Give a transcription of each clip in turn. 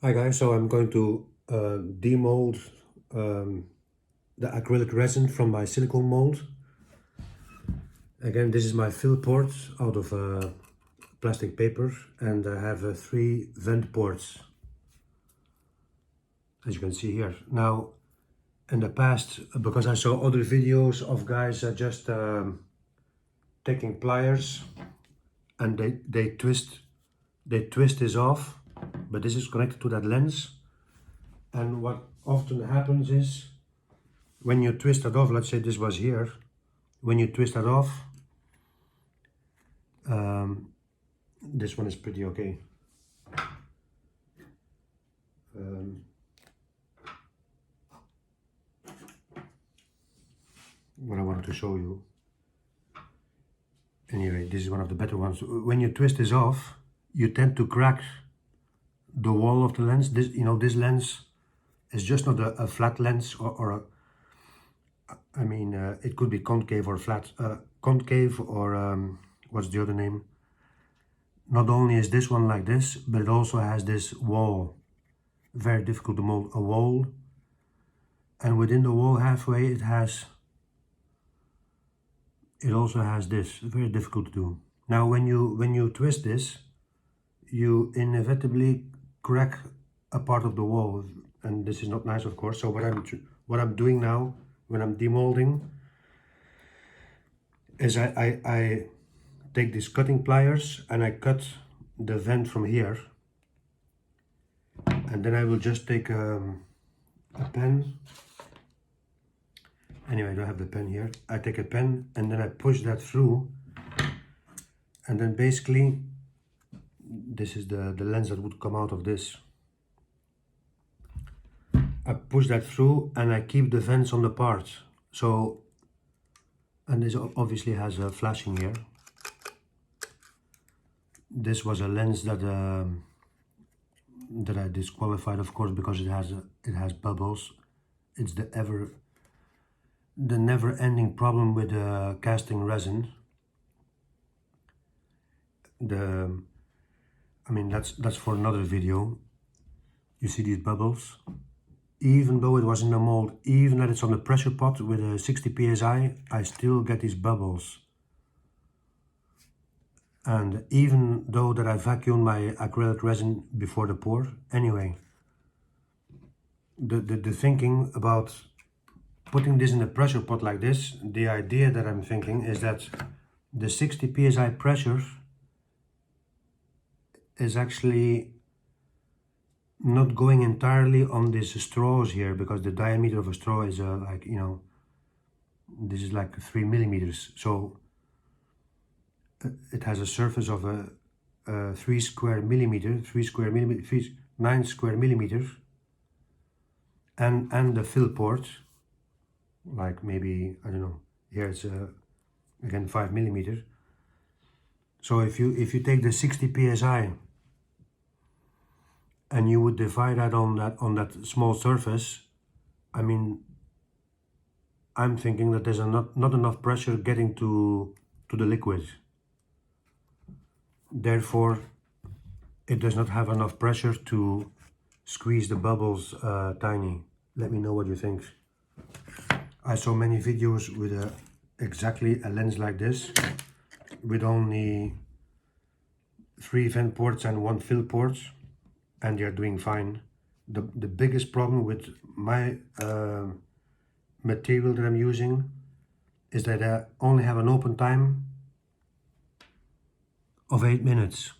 Hi guys, so I'm going to demold the acrylic resin from my silicone mold. Again, this is my fill port out of plastic paper, and I have 3 vent ports, as you can see here. Now, in the past, because I saw other videos of guys just taking pliers and they twist this off, but this is connected to that lens. And what often happens is, when you twist it off, let's say this was here, when you twist that off, this one is pretty okay. What I wanted to show you. Anyway, this is one of the better ones. When you twist this off, you tend to crack the wall of the lens. This, this lens is just not a flat lens or I mean, it could be concave or flat. Concave or what's the other name? Not only is this one like this, but it also has this wall. Very difficult to mold a wall. And within the wall halfway, it also has this. Very difficult to do. Now, when you twist this, you inevitably crack a part of the wall, and this is not nice, of course. So what I'm doing now, when I'm demolding, is I take these cutting pliers and I cut the vent from here, and then I will just take a pen. Anyway, I don't have the pen here. I take a pen and then I push that through, and then basically this is the lens that would come out of this. I push that through and I keep the vents on the part. So, and this obviously has a flashing here. This was a lens that I disqualified, of course, because it has bubbles. It's the never-ending problem with casting resin. I mean, that's for another video. You see these bubbles? Even though it was in the mold, even that it's on the pressure pot with a 60 psi, I still get these bubbles. And even though that I vacuumed my acrylic resin before the pour, anyway, the thinking about putting this in a pressure pot like this, the idea that I'm thinking is that the 60 psi pressure is actually not going entirely on these straws here, because the diameter of a straw is like, this is like 3 millimeters. So it has a surface of a 9 square millimeters, and the fill port, like maybe, I don't know, here it's again 5 millimeters. So if you take the 60 psi and you would divide that on that small surface, I mean, I'm thinking that there's not enough pressure getting to the liquid. Therefore, it does not have enough pressure to squeeze the bubbles tiny. Let me know what you think. I saw many videos with exactly a lens like this, with only 3 vent ports and 1 fill port, and they're doing fine. The biggest problem with my material that I'm using is that I only have an open time of 8 minutes.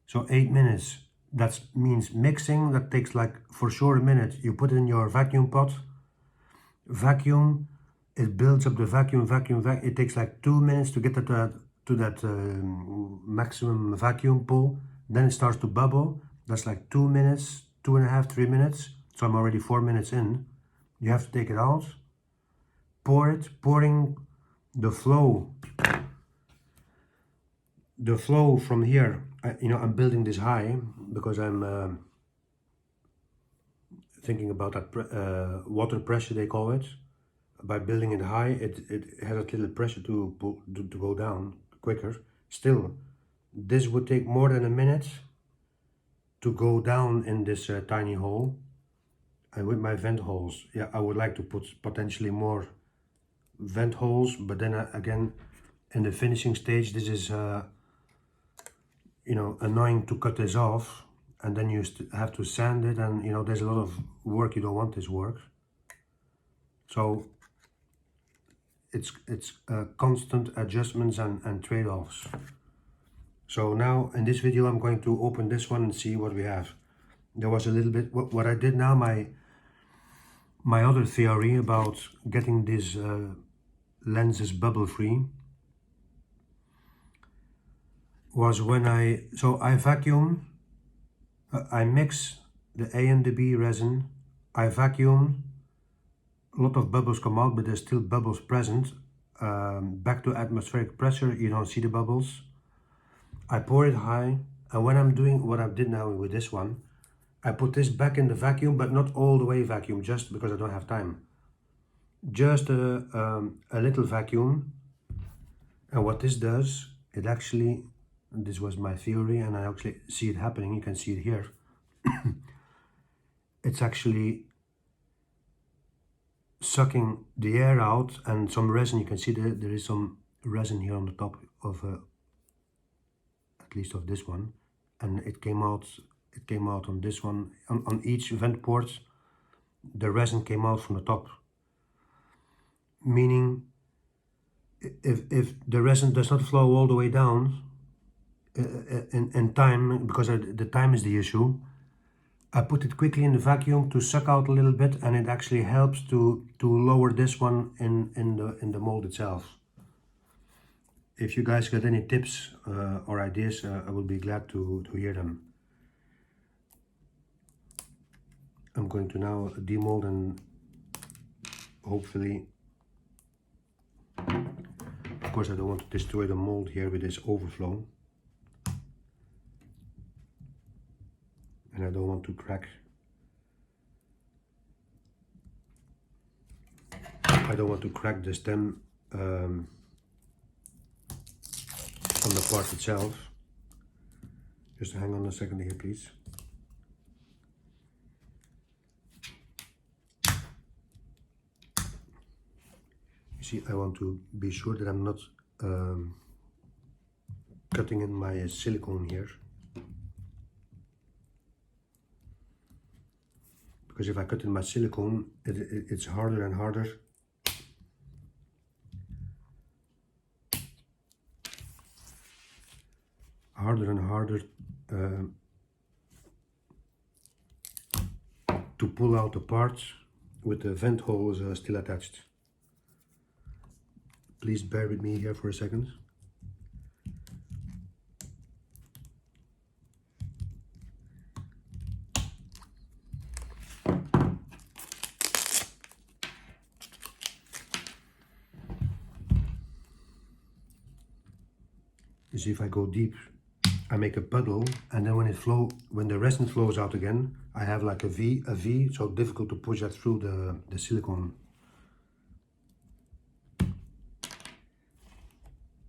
So 8 minutes, that means mixing, that takes like for sure a minute. You put it in your vacuum pot, vacuum, it builds up the vacuum, it takes like 2 minutes to get to that maximum vacuum pull. Then it starts to bubble. That's like 2 minutes, 2.5, 3 minutes. So I'm already 4 minutes in. You have to take it out, pour it, pouring the flow from here. I'm building this high because I'm thinking about that water pressure, they call it. By building it high, it has a little pressure to go down quicker. Still, this would take more than a minute to go down in this tiny hole. And with my vent holes, yeah, I would like to put potentially more vent holes, but then again, in the finishing stage, this is you know, annoying to cut this off, and then you have to sand it, and you know, there's a lot of work. You don't want this work, so it's constant adjustments and trade-offs. So now in this video I'm going to open this one and see what we have. There was a little bit what I did now, my other theory about getting these lenses bubble free was when I vacuum, I mix the A and the B resin, I vacuum, a lot of bubbles come out, but there's still bubbles present. Back to atmospheric pressure, you don't see the bubbles. I pour it high, and when I'm doing what I did now with this one, I put this back in the vacuum, but not all the way vacuum, just because I don't have time. Just a little vacuum, and what this does, it actually, this was my theory, and I actually see it happening. You can see it here. It's actually sucking the air out, and some resin. You can see there is some resin here on the top of at least of this one, and it came out on this one, on each vent port. The resin came out from the top, meaning if the resin does not flow all the way down in time, because the time is the issue, I put it quickly in the vacuum to suck out a little bit, and it actually helps to lower this one in the mold itself. If you guys got any tips or ideas, I would be glad to hear them. I'm going to now demold, and hopefully, of course I don't want to destroy the mold here with this overflow, and I don't want to crack. I don't want to crack the stem on the part itself. Just hang on a second here, please. You see, I want to be sure that I'm not cutting in my silicone here, because if I cut in my silicone, it's harder and harder to pull out the parts with the vent holes still attached. Please bear with me here for a second. You see, if I go deep, I make a puddle, and then when the resin flows out again, I have like a V, so difficult to push that through the silicone.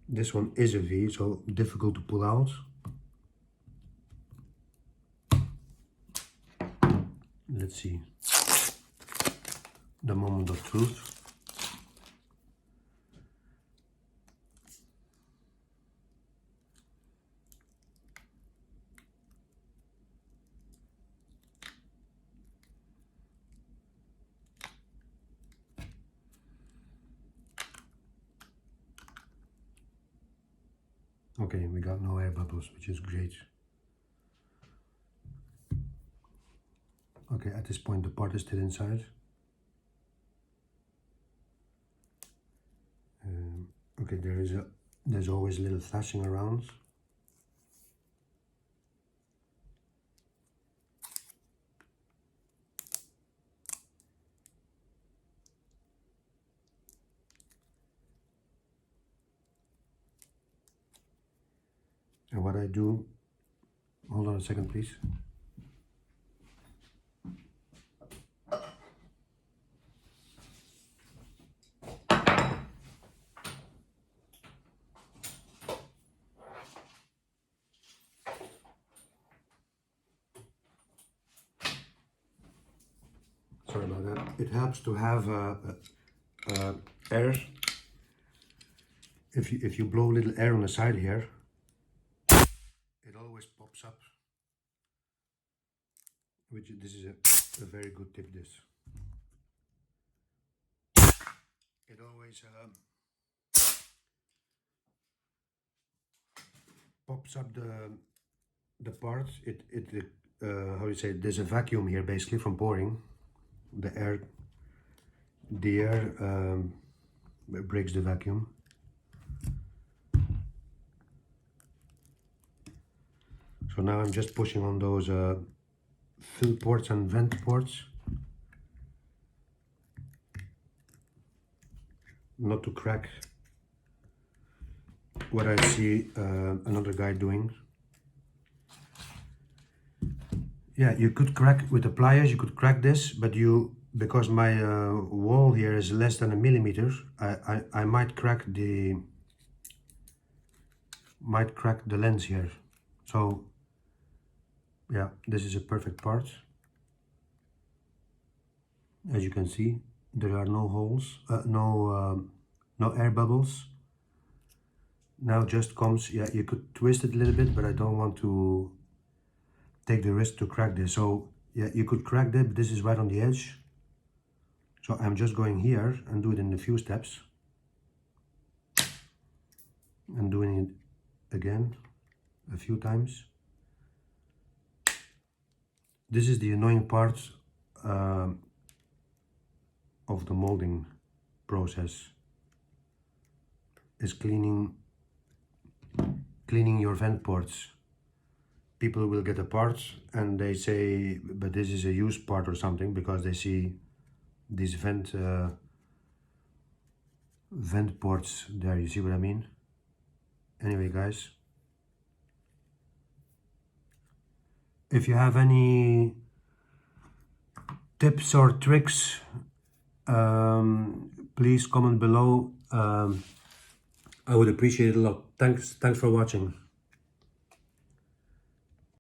This one is a V, so difficult to pull out. Let's see. The moment of truth. Okay, we got no air bubbles, which is great. Okay, at this point the part is still inside. Okay, there's always a little flashing around. And what I do, hold on a second please. sorry about that. It helps to have air. If you blow a little air on the side here, it always pops up. Which this is a very good tip. This it always pops up the part. How do you say? There's a vacuum here basically from pouring. The air breaks the vacuum. So now I'm just pushing on those fill ports and vent ports, not to crack what I see another guy doing. Yeah, you could crack with the pliers, you could crack this, but because my wall here is less than a millimeter, I might crack the lens here. So yeah, this is a perfect part. As you can see, there are no holes, no air bubbles. Now just comes, yeah, you could twist it a little bit, but I don't want to take the risk to crack this. So yeah, you could crack that, but this is right on the edge. So I'm just going here and do it in a few steps. And doing it again a few times. This is the annoying part of the molding process, is cleaning your vent ports. People will get a part and they say, but this is a used part or something, because they see these vent ports there. You see what I mean? Anyway, guys, if you have any tips or tricks, please comment below. I would appreciate it a lot. Thanks for watching.